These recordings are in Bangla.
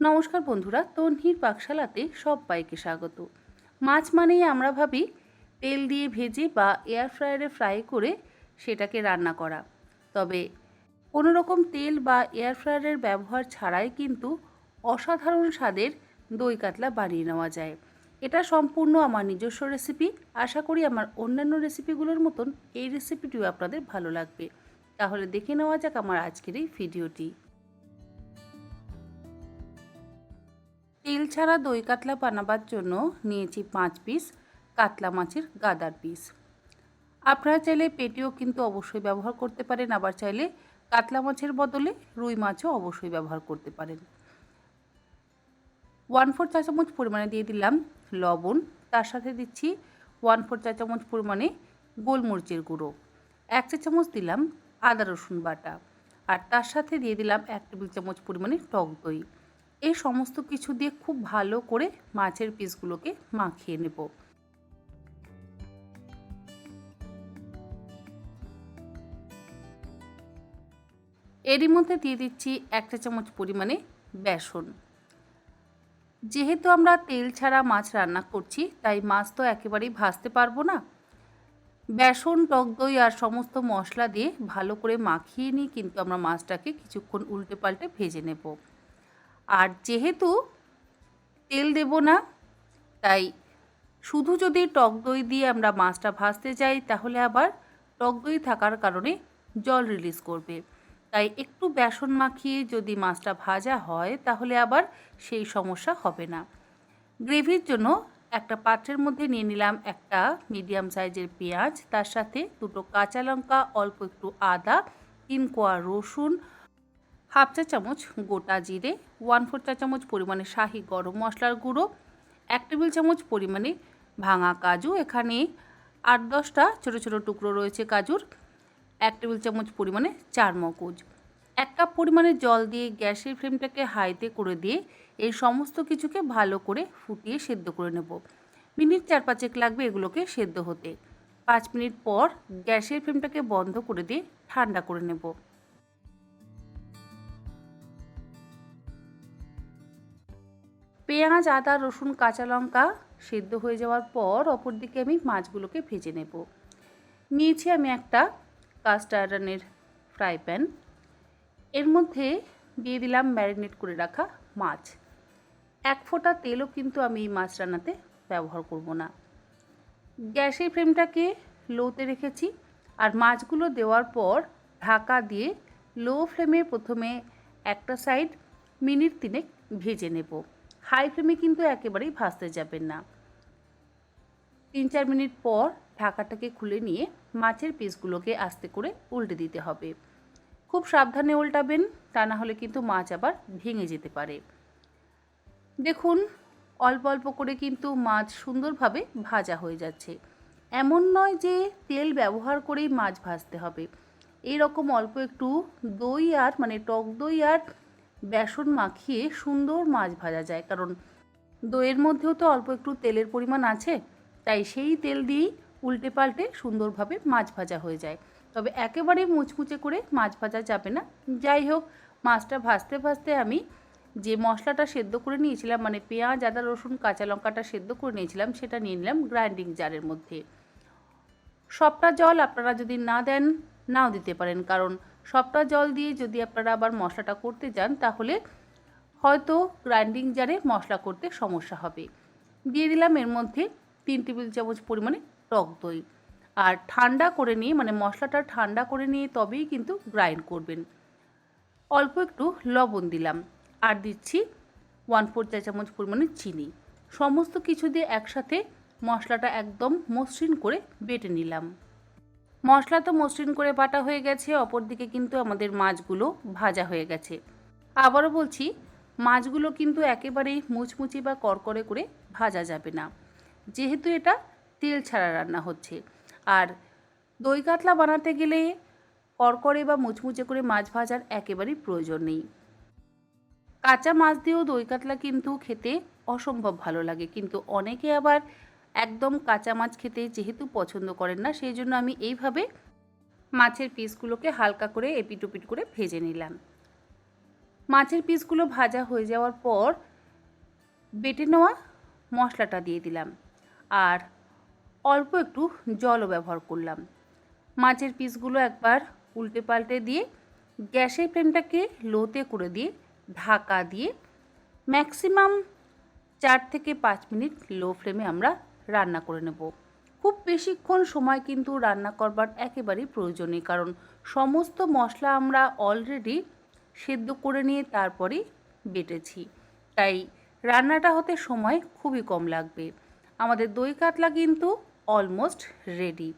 নমস্কার বন্ধুরা, তন্হির পাকশালাতে সবাইকে স্বাগত। মাছ মানেই আমরা ভাবি তেল দিয়ে ভেজে বা এয়ার ফ্রায়ারে ফ্রাই করে সেটাকে রান্না করা। তবে কোনো রকম তেল বা এয়ার ফ্রায়ারের ব্যবহার ছাড়াই কিন্তু অসাধারণ স্বাদের দই কাতলা বানিয়ে নেওয়া যায়। এটা সম্পূর্ণ আমার নিজস্ব রেসিপি। আশা করি আমার অন্যান্য রেসিপিগুলোর মতন এই রেসিপিটিও আপনাদের ভালো লাগবে। তাহলে দেখে নেওয়া যাক আমার আজকের এই ভিডিওটি। তেল ছাড়া দই কাতলা বানাবার জন্য নিয়েছি 5 পিস কাতলা মাছের গাদার পিস। আপনারা চাইলে পেটিও কিন্তু অবশ্যই ব্যবহার করতে পারেন, আবার চাইলে কাতলা মাছের বদলে রুই মাছও অবশ্যই ব্যবহার করতে পারেন। 1/4 চা চামচ পরিমাণে দিয়ে দিলাম লবণ, তার সাথে দিচ্ছি 1/4 চা চামচ পরিমাণে গোলমরিচের গুঁড়ো, 1 চা চামচ দিলাম আদা রসুন বাটা, আর তার সাথে দিয়ে দিলাম 1 টেবিল চামচ পরিমাণে টক দই। এই সমস্ত কিছু দিয়ে খুব ভালো করে মাছের পিসগুলোকে মাখিয়ে নেব। এরই মধ্যে দিয়ে দিচ্ছি 1 চা চামচ পরিমাণে বেসন। যেহেতু আমরা তেল ছাড়া মাছ রান্না করছি, তাই মাছ তো একেবারেই ভাজতে পারবো না। বেসন, টক দই আর সমস্ত মশলা দিয়ে ভালো করে মাখিয়ে নিয়ে কিন্তু আমরা মাছটাকে কিছুক্ষণ উল্টে পাল্টে ভেজে নেব। আর যেহেতু তেল দেব না, তাই শুধু যদি টক দই দিয়ে আমরা মাছটা ভাজতে যাই তাহলে আবার টক দই থাকার কারণে জল রিলিজ করবে। তাই একটু বেসন মাখিয়ে যদি মাছটা ভাজা হয় তাহলে আবার সেই সমস্যা হবে না। গ্রেভির জন্য একটা পাত্রের মধ্যে নিয়ে নিলাম একটা মিডিয়াম সাইজের পেঁয়াজ, তার সাথে 2টো কাঁচা লঙ্কা, অল্প একটু আদা, 3 কোয়া রসুন, হাফ চা চামচ গোটা জিরে, 1/4 চা চামচ পরিমাণে শাহি গরম মশলার গুঁড়ো, 1 টেবিল চামচ পরিমাণে ভাঙা কাজু, এখানে 8-10টা ছোটো ছোটো টুকরো রয়েছে কাজুর, 1 টেবিল চামচ পরিমাণে চারমগজ। 1 কাপ পরিমাণে জল দিয়ে গ্যাসের ফ্লেমটাকে হাইতে করে দিয়ে এই সমস্ত কিছুকে ভালো করে ফুটিয়ে সেদ্ধ করে নেব। মিনিট 4-5 লাগবে এগুলোকে সেদ্ধ হতে। 5 মিনিট পর গ্যাসের ফ্লেমটাকে বন্ধ করে দিয়ে ঠান্ডা করে নেব। পেঁয়াজ, আদা, রসুন, কাঁচা লঙ্কা সেদ্ধ হয়ে যাওয়ার পর অপর দিকে আমি মাছগুলোকে ভেজে নেব। নিয়েছি আমি একটা কাস্ট আয়রনের ফ্রাই প্যান। এর মধ্যে দিয়ে দিলাম ম্যারিনেট করে রাখা মাছ। 1 ফোঁটা তেলও কিন্তু আমি এই মাছ রান্নাতে ব্যবহার করব না। গ্যাসের ফ্লেমটাকে লোতে রেখেছি, আর মাছগুলো দেওয়ার পর ঢাকা দিয়ে লো ফ্লেমে প্রথমে একটা সাইড মিনিট 3 ভেজে নেব। হাই ফ্লেমে কিন্তু একেবারেই ভাজতে যাবেন না। 3-4 মিনিট পর ঢাকাটাকে খুলে নিয়ে মাছের পিসগুলোকে আস্তে করে উল্টে দিতে হবে। খুব সাবধানে উল্টাবেন, তা না হলে কিন্তু মাছ আবার ভেঙে যেতে পারে। দেখুন, অল্প অল্প করে কিন্তু মাছ সুন্দরভাবে ভাজা হয়ে যাচ্ছে। এমন নয় যে তেল ব্যবহার করেই মাছ ভাজতে হবে। এই রকম অল্প একটু দই আর টক দই আর বেসন মাখিয়ে সুন্দর মাছ ভাজা যায়, কারণ দইয়ের মধ্যেও তো অল্প একটু তেলের পরিমাণ আছে, তাই সেই তেল দিয়েই উল্টে পাল্টে সুন্দরভাবে মাছ ভাজা হয়ে যায়। তবে একেবারে মুচমুচে করে মাছ ভাজা যাবে না। যাই হোক, মাছটা ভাজতে ভাজতে আমি যে মশলাটা সেদ্ধ করে নিয়েছিলাম, পেঁয়াজ, আদা, রসুন, কাঁচা লঙ্কাটা সেদ্ধ করে নিয়েছিলাম, সেটা নিয়ে নিলাম গ্রাইন্ডিং জারের মধ্যে। সবটা জল আপনারা যদি না দেন, নাও দিতে পারেন, কারণ সবটা জল দিয়ে যদি আপনারা আবার মশলাটা করতে যান তাহলে হয়তো গ্রাইন্ডিং জারে মশলা করতে সমস্যা হবে। দিয়ে দিলাম এর মধ্যে 3 টেবিল চামচ পরিমাণে টক দই, আর ঠান্ডা করে নিয়ে মশলাটা ঠান্ডা করে নিয়ে তবেই কিন্তু গ্রাইন্ড করবেন। অল্প একটু লবণ দিলাম, আর দিচ্ছি 1/4 চা চামচ পরিমাণে চিনি। সমস্ত কিছু দিয়ে একসাথে মশলাটা একদম মসৃণ করে বেটে নিলাম। মশলা তো মসৃণ করে বাটা হয়ে গেছে, অপর দিকে কিন্তু আমাদের মাছগুলো ভাজা হয়ে গেছে। আবারও বলছি, মাছগুলো কিন্তু একেবারেই মুচমুচে বা করকরে করে ভাজা যাবে না, যেহেতু এটা তেল ছাড়া রান্না হচ্ছে। আর দই কাতলা বানাতে গেলে করকরে বা মুচমুচে করে মাছ ভাজার একেবারেই প্রয়োজন নেই। কাঁচা মাছ দিয়েও দই কাতলা কিন্তু খেতে অসম্ভব ভালো লাগে, কিন্তু অনেকে আবার একদম কাঁচা মাছ খেতে যেহেতু পছন্দ করেন না, সেই জন্য আমি এইভাবে মাছের পিসগুলোকে হালকা করে এপিট ওপিট করে ভেজে নিলাম। মাছের পিসগুলো ভাজা হয়ে যাওয়ার পর বেটে নেওয়া মশলাটা দিয়ে দিলাম আর অল্প একটু জলও ব্যবহার করলাম। মাছের পিসগুলো একবার উল্টে পাল্টে দিয়ে গ্যাসের ফ্লেমটাকে লোতে করে দিয়ে ঢাকা দিয়ে ম্যাক্সিমাম 4 থেকে 5 মিনিট লো ফ্লেমে আমরা রান্না করে নেব। খুব বেশিক্ষণ সময় কিন্তু রান্না করবার একেবারেই প্রয়োজন নেই, কারণ সমস্ত মশলা আমরা অলরেডি সেদ্ধ করে নিয়ে তারপরেই বেটেছি, তাই রান্নাটা হতে সময় খুবই কম লাগবে। আমাদের দই কাতলা কিন্তু অলমোস্ট রেডি।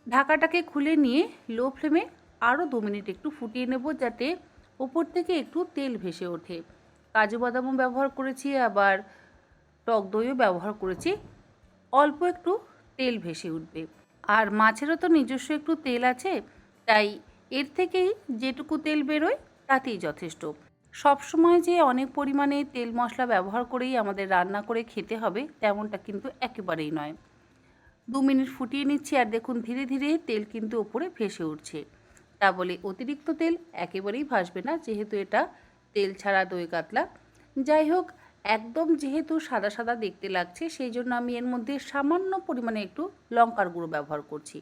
ঢাকাটাকে খুলে নিয়ে লো ফ্লেমে আরও 2 মিনিট একটু ফুটিয়ে নেব, যাতে ওপর থেকে একটু তেল ভেসে ওঠে। কাজু বাদামও ব্যবহার করেছি, আবার টক দইও ব্যবহার করেছি, অল্প একটু তেল ভেসে উঠবে। আর মাছেরও তো নিজস্ব একটু তেল আছে, তাই এর থেকেই যেটুকু তেল বেরোয় তাতেই যথেষ্ট। সবসময় যে অনেক পরিমাণে তেল মশলা ব্যবহার করেই আমাদের রান্না করে খেতে হবে তেমনটা কিন্তু একেবারেই নয়। 2 মিনিট ফুটিয়ে নিচ্ছি আর দেখুন ধীরে ধীরে তেল কিন্তু ওপরে ভেসে উঠছে। তা বলে অতিরিক্ত তেল একেবারেই ভাসবে না, যেহেতু এটা তেল ছাড়া দই কাতলা। যাই হোক, একদম যেহেতু সাদা সাদা দেখতে লাগছে, সেই জন্য আমি এর মধ্যে সামান্য পরিমাণে একটু লঙ্কার গুঁড়ো ব্যবহার করছি।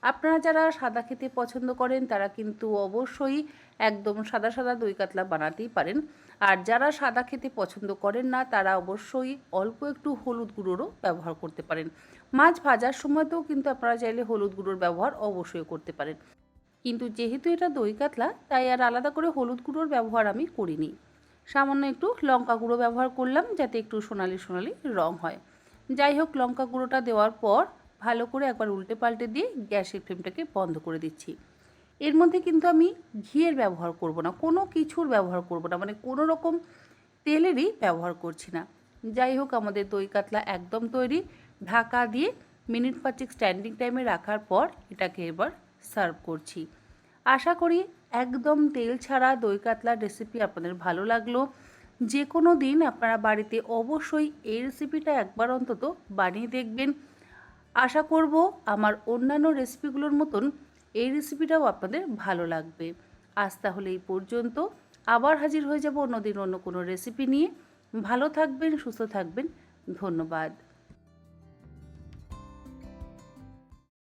আপনারা যারা সাদা খেতে পছন্দ করেন তারা কিন্তু অবশ্যই একদম সাদা সাদা দই কাতলা বানাতেই পারেন। আর যারা সাদা খেতে পছন্দ করেন না তারা অবশ্যই অল্প একটু হলুদ গুঁড়োরও ব্যবহার করতে পারেন। মাছ ভাজার সময়তেও কিন্তু আপনারা চাইলে হলুদ গুঁড়োর ব্যবহার অবশ্যই করতে পারেন, কিন্তু যেহেতু এটা দই কাতলা তাই আর আলাদা করে হলুদ গুঁড়োর ব্যবহার আমি করিনি। সামান্য একটু লঙ্কা গুঁড়ো ব্যবহার করলাম, যাতে একটু সোনালি সোনালি রং হয়। যাই হোক, লঙ্কা গুঁড়োটা দেওয়ার পর ভালো করে একবার উল্টে পাল্টে দিয়ে গ্যাসের ফ্লেমটাকে বন্ধ করে দিচ্ছি। এর মধ্যে কিন্তু আমি ঘিয়ের ব্যবহার করব না, কোনো কিছুর ব্যবহার করব না, মানে কোনো রকম তেলেরই ব্যবহার করছি না। যাই হোক, আমাদের দই কাতলা একদম তৈরি। ঢাকা দিয়ে মিনিট 5 স্ট্যান্ডিং টাইমে রাখার পর এটাকে এবার সার্ভ করছি। আশা করি একদম তেল ছাড়া দই কাতলার রেসিপি আপনাদের ভালো লাগলো। যে কোনো দিন আপনারা বাড়িতে অবশ্যই এই রেসিপিটা একবার অন্তত বানিয়ে দেখবেন। আশা করব আমার অন্যান্য রেসিপিগুলোর মতন এই রেসিপিটাও আপনাদের ভালো লাগবে। আজ তাহলে এই পর্যন্ত। আবার হাজির হয়ে যাব অন্যদিন অন্য কোনো রেসিপি নিয়ে। ভালো থাকবেন, সুস্থ থাকবেন। ধন্যবাদ।